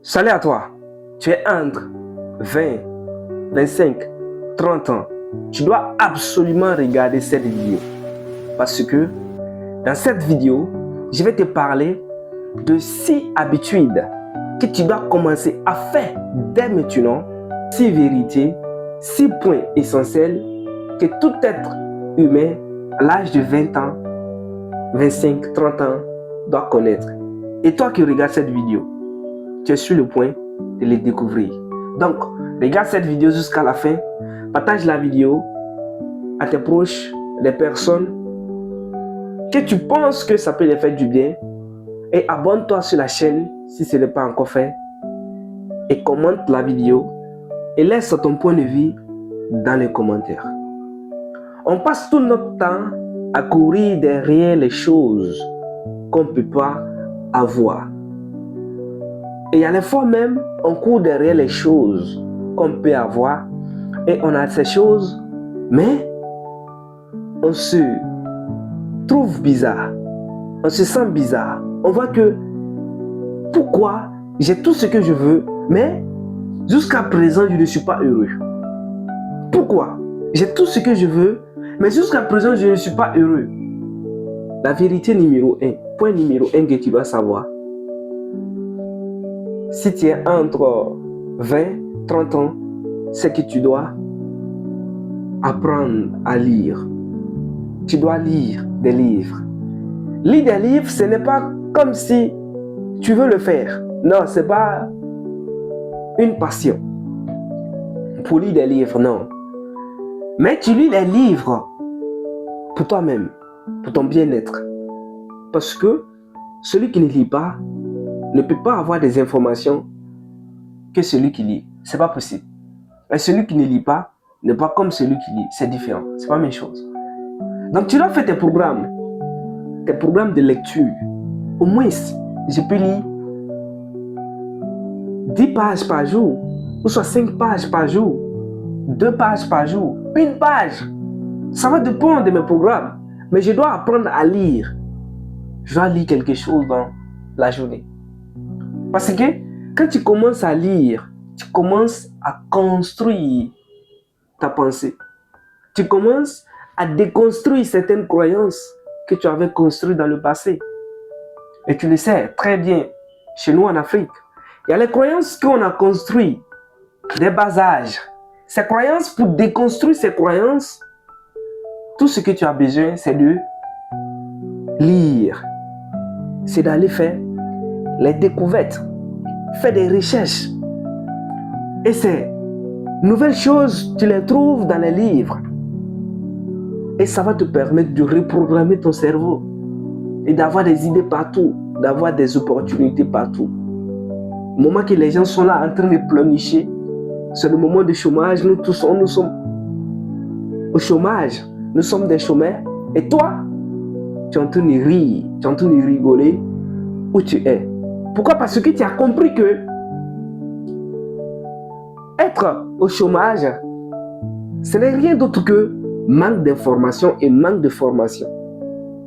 Salut à toi. Tu es entre 20, 25, 30 ans. Tu dois absolument regarder cette vidéo. Parce que dans cette vidéo, je vais te parler de 6 habitudes que tu dois commencer à faire dès maintenant. 6 vérités, 6 points essentiels que tout être humain à l'âge de 20 ans, 25, 30 ans doit connaître. Et toi qui regardes cette vidéo, tu es sur le point de les découvrir. Donc, regarde cette vidéo jusqu'à la fin. Partage la vidéo à tes proches, les personnes que tu penses que ça peut les faire du bien. Et abonne-toi sur la chaîne si ce n'est pas encore fait. Et commente la vidéo et laisse ton point de vue dans les commentaires. On passe tout notre temps à courir derrière les choses qu'on ne peut pas avoir. Et il y a des fois même, on court derrière les choses qu'on peut avoir et on a ces choses, mais on se trouve bizarre, on se sent bizarre. On voit que pourquoi j'ai tout ce que je veux, mais jusqu'à présent, je ne suis pas heureux. Pourquoi j'ai tout ce que je veux, mais jusqu'à présent, je ne suis pas heureux. La vérité numéro 1, point numéro 1 que tu dois savoir. Si tu es entre 20, 30 ans, c'est que tu dois apprendre à lire. Tu dois lire des livres. Lire des livres, ce n'est pas comme si tu veux le faire. Non, ce n'est pas une passion. Pour lire des livres, non. Mais tu lis les livres pour toi-même, pour ton bien-être. Parce que celui qui ne lit pas ne peut pas avoir des informations que celui qui lit. C'est pas possible. Et celui qui ne lit pas n'est pas comme celui qui lit. C'est différent. C'est pas la même chose. Donc tu dois faire tes programmes de lecture. Au moins, je peux lire 10 pages par jour, ou soit 5 pages par jour, 2 pages par jour, 1 page. Ça va dépendre de mes programmes. Mais je dois apprendre à lire. Je dois lire quelque chose dans la journée. Parce que quand tu commences à lire, tu commences à construire ta pensée. Tu commences à déconstruire certaines croyances que tu avais construites dans le passé. Et tu le sais très bien, chez nous en Afrique, il y a les croyances qu'on a construites dès bas âge. Ces croyances, pour déconstruire ces croyances, tout ce que tu as besoin, c'est de lire. C'est d'aller faire les découvertes, faire des recherches. Et ces nouvelles choses, tu les trouves dans les livres. Et ça va te permettre de reprogrammer ton cerveau et d'avoir des idées partout, d'avoir des opportunités partout. Au moment que les gens sont là en train de pleurnicher, c'est le moment de chômage. Nous tous, nous sommes au chômage. Nous sommes des chômeurs. Et toi, tu es en train de rire, tu es en train de rigoler où tu es. Pourquoi? Parce que tu as compris que être au chômage, ce n'est rien d'autre que manque d'information et manque de formation.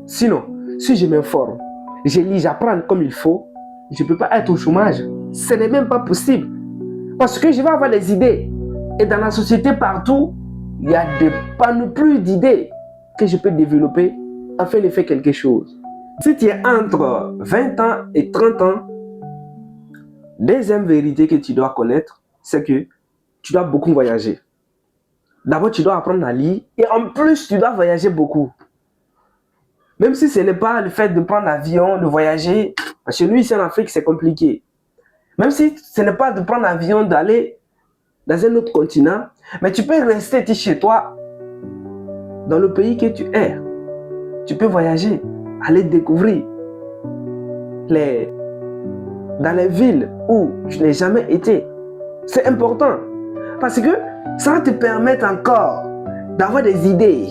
Sinon, si je m'informe, je lis, j'apprends comme il faut, je ne peux pas être au chômage. Ce n'est même pas possible. Parce que je vais avoir des idées. Et dans la société, partout, il y a des panoplies d'idées que je peux développer afin de faire quelque chose. Si tu es entre 20 ans et 30 ans, deuxième vérité que tu dois connaître, c'est que tu dois beaucoup voyager. D'abord, tu dois apprendre à lire et en plus, tu dois voyager beaucoup. Même si ce n'est pas le fait de prendre l'avion, de voyager, parce que nous, ici en Afrique, c'est compliqué. Même si ce n'est pas de prendre l'avion, d'aller dans un autre continent, mais tu peux rester chez toi, dans le pays que tu es. Tu peux voyager, aller découvrir dans les villes où tu n'as jamais été. C'est important parce que ça va te permettre encore d'avoir des idées.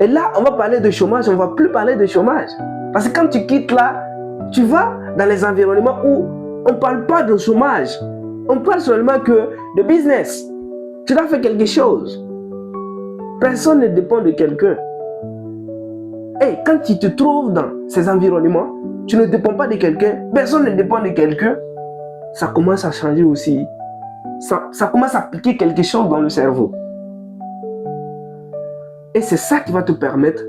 Et là, on va parler de chômage, on ne va plus parler de chômage. Parce que quand tu quittes là, tu vas dans les environnements où on ne parle pas de chômage. On parle seulement que de business. Tu dois faire quelque chose. Personne ne dépend de quelqu'un. Et quand tu te trouves dans ces environnements, tu ne dépends pas de quelqu'un, personne ne dépend de quelqu'un. ça commence à changer aussi. Ça commence à piquer quelque chose dans le cerveau. Et c'est ça qui va te permettre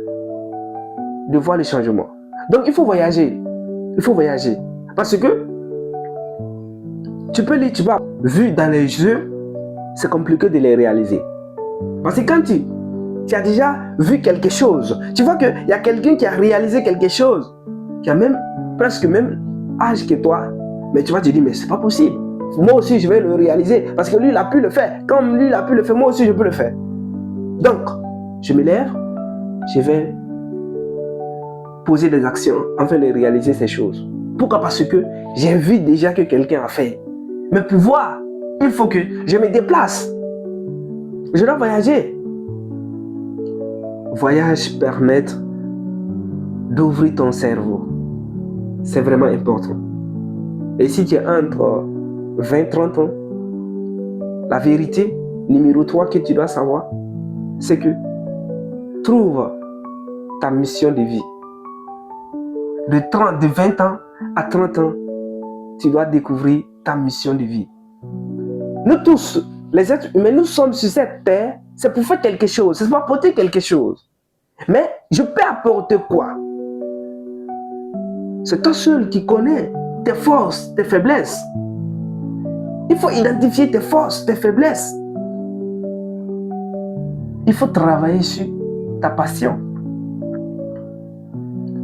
de voir les changements. Donc, il faut voyager. Il faut voyager. Parce que tu peux lire, tu vas, vu dans les jeux, c'est compliqué de les réaliser. Parce que quand tu as déjà vu quelque chose, tu vois qu'il y a quelqu'un qui a réalisé quelque chose, qui a même presque même âge que toi, mais tu vas te dire, mais c'est pas possible. Moi aussi, je vais le réaliser parce que lui, il a pu le faire. Comme lui, il a pu le faire, moi aussi, je peux le faire. Donc, je me lève, je vais poser des actions afin de réaliser ces choses. Pourquoi? Parce que j'ai vu déjà que quelqu'un a fait. Mais pour voir, il faut que je me déplace. Je dois voyager. Voyage permet d'ouvrir ton cerveau. C'est vraiment important. Et si tu es entre 20 et 30 ans, la vérité numéro 3 que tu dois savoir, c'est que trouve ta mission de vie. De 20 ans à 30 ans, tu dois découvrir ta mission de vie. Nous tous, les êtres humains, nous sommes sur cette terre, c'est pour faire quelque chose, c'est pour apporter quelque chose. Mais je peux apporter quoi? C'est toi seul qui connais tes forces, tes faiblesses. Il faut identifier tes forces, tes faiblesses. Il faut travailler sur ta passion.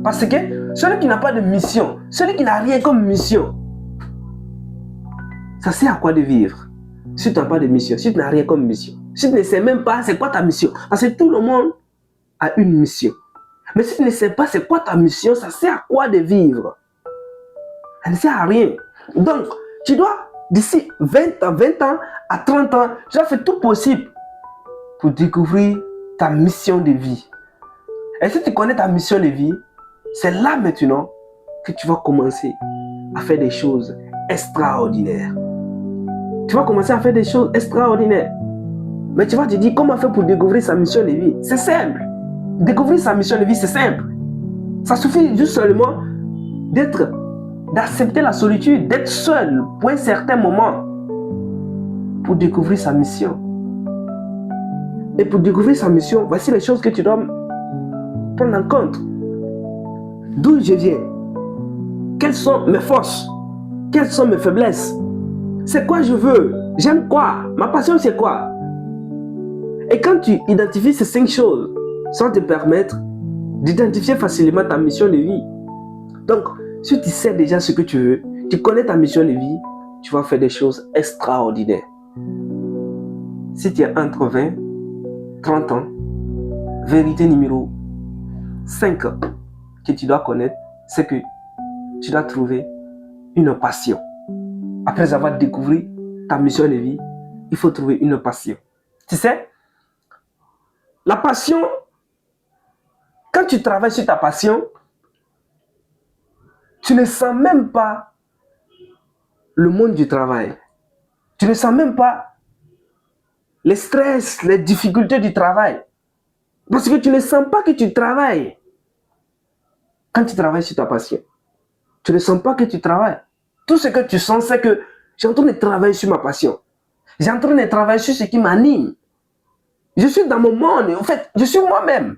Parce que celui qui n'a pas de mission, celui qui n'a rien comme mission, ça sert à quoi de vivre? Si tu n'as pas de mission, si tu n'as rien comme mission, si tu ne sais même pas c'est quoi ta mission, parce que tout le monde a une mission. Mais si tu ne sais pas c'est quoi ta mission, ça sert à quoi de vivre? Ça ne sert à rien. Donc, tu dois, d'ici 20 ans à 30 ans, tu dois faire tout possible pour découvrir ta mission de vie. Et si tu connais ta mission de vie, c'est là maintenant que tu vas commencer à faire des choses extraordinaires. Tu vas commencer à faire des choses extraordinaires. Mais tu vas te dire comment faire pour découvrir sa mission de vie. C'est simple. Découvrir sa mission de vie, c'est simple. Ça suffit juste seulement d'accepter la solitude, d'être seul pour un certain moment pour découvrir sa mission. Et pour découvrir sa mission, voici les choses que tu dois prendre en compte. D'où je viens? Quelles sont mes forces? Quelles sont mes faiblesses? C'est quoi je veux? J'aime quoi? Ma passion c'est quoi? Et quand tu identifies ces 5 choses, ça va te permettre d'identifier facilement ta mission de vie. Donc, si tu sais déjà ce que tu veux, tu connais ta mission de vie, tu vas faire des choses extraordinaires. Si tu es entre 20 et 30 ans, vérité numéro 5 que tu dois connaître, c'est que tu dois trouver une passion. Après avoir découvert ta mission de vie, il faut trouver une passion. Tu sais, la passion, quand tu travailles sur ta passion, tu ne sens même pas le monde du travail. Tu ne sens même pas les stress, les difficultés du travail. Parce que tu ne sens pas que tu travailles. Quand tu travailles sur ta passion, tu ne sens pas que tu travailles. Tout ce que tu sens, c'est que j'ai en train de travailler sur ma passion. J'ai en train de travailler sur ce qui m'anime. Je suis dans mon monde. En fait, je suis moi-même.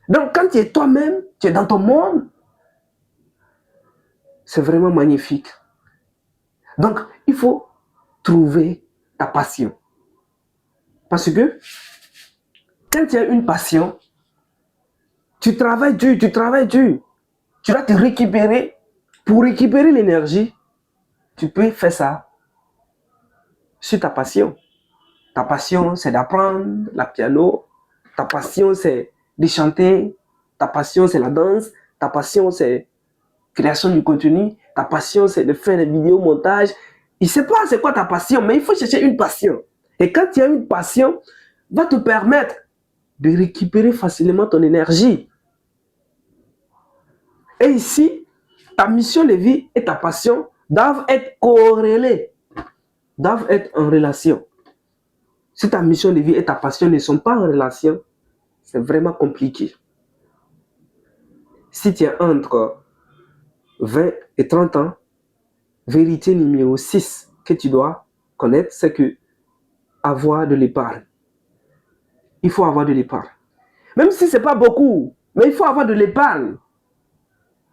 Donc, quand tu es toi-même, tu es dans ton monde, c'est vraiment magnifique. Donc, il faut trouver ta passion. Parce que quand tu as une passion, tu travailles dur, tu travailles dur. Tu dois te récupérer. Pour récupérer l'énergie, tu peux faire ça sur ta passion. Ta passion, c'est d'apprendre le piano. Ta passion, c'est de chanter. Ta passion, c'est la danse. Ta passion, c'est la création du contenu. Ta passion, c'est de faire des vidéos, montage. Je ne sais pas c'est quoi ta passion, mais il faut chercher une passion. Et quand tu as une passion, va te permettre de récupérer facilement ton énergie. Et ici, ta mission de vie et ta passion doivent être corrélées, doivent être en relation. Si ta mission de vie et ta passion ne sont pas en relation, c'est vraiment compliqué. Si tu es entre 20 et 30 ans, vérité numéro 6 que tu dois connaître, c'est que avoir de l'épargne. Il faut avoir de l'épargne. Même si ce n'est pas beaucoup, mais il faut avoir de l'épargne.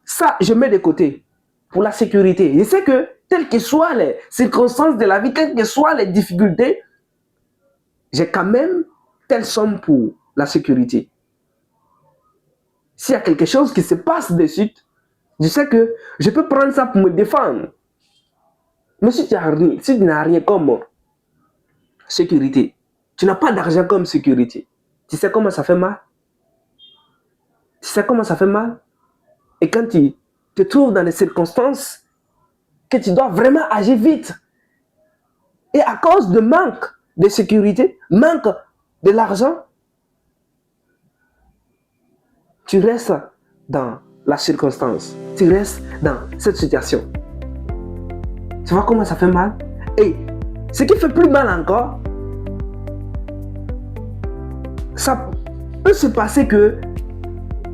Ça, je mets de côté pour la sécurité. Je sais que, telles que soient les circonstances de la vie, quelles que soient les difficultés, j'ai quand même telle somme pour la sécurité. S'il y a quelque chose qui se passe de suite, je sais que je peux prendre ça pour me défendre. Mais si tu n'as rien comme sécurité, tu n'as pas d'argent comme sécurité, tu sais comment ça fait mal? Tu sais comment ça fait mal? Et quand tu te trouves dans des circonstances que tu dois vraiment agir vite, et à cause de manque de sécurité, manque de l'argent, tu restes dans la circonstance, tu restes dans cette situation. Tu vois comment ça fait mal? Et ce qui fait plus mal encore, ça peut se passer que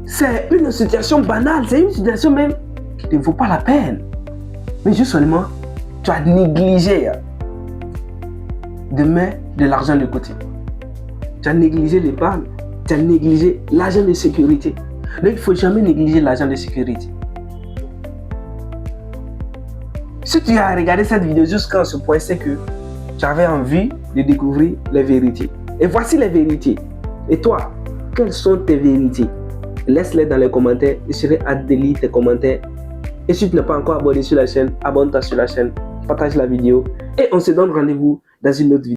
c'est une situation banale, c'est une situation même qui ne vaut pas la peine. Mais juste seulement, tu as négligé de mettre de l'argent de côté. Tu as négligé l'épargne, tu as négligé l'argent de sécurité. Donc il ne faut jamais négliger l'argent de sécurité. Si tu as regardé cette vidéo jusqu'à ce point, c'est que tu avais envie de découvrir les vérités. Et voici les vérités. Et toi, quelles sont tes vérités? Laisse-les dans les commentaires. Je serai hâte de lire tes commentaires. Et si tu n'es pas encore abonné sur la chaîne, abonne-toi sur la chaîne, partage la vidéo. Et on se donne rendez-vous dans une autre vidéo.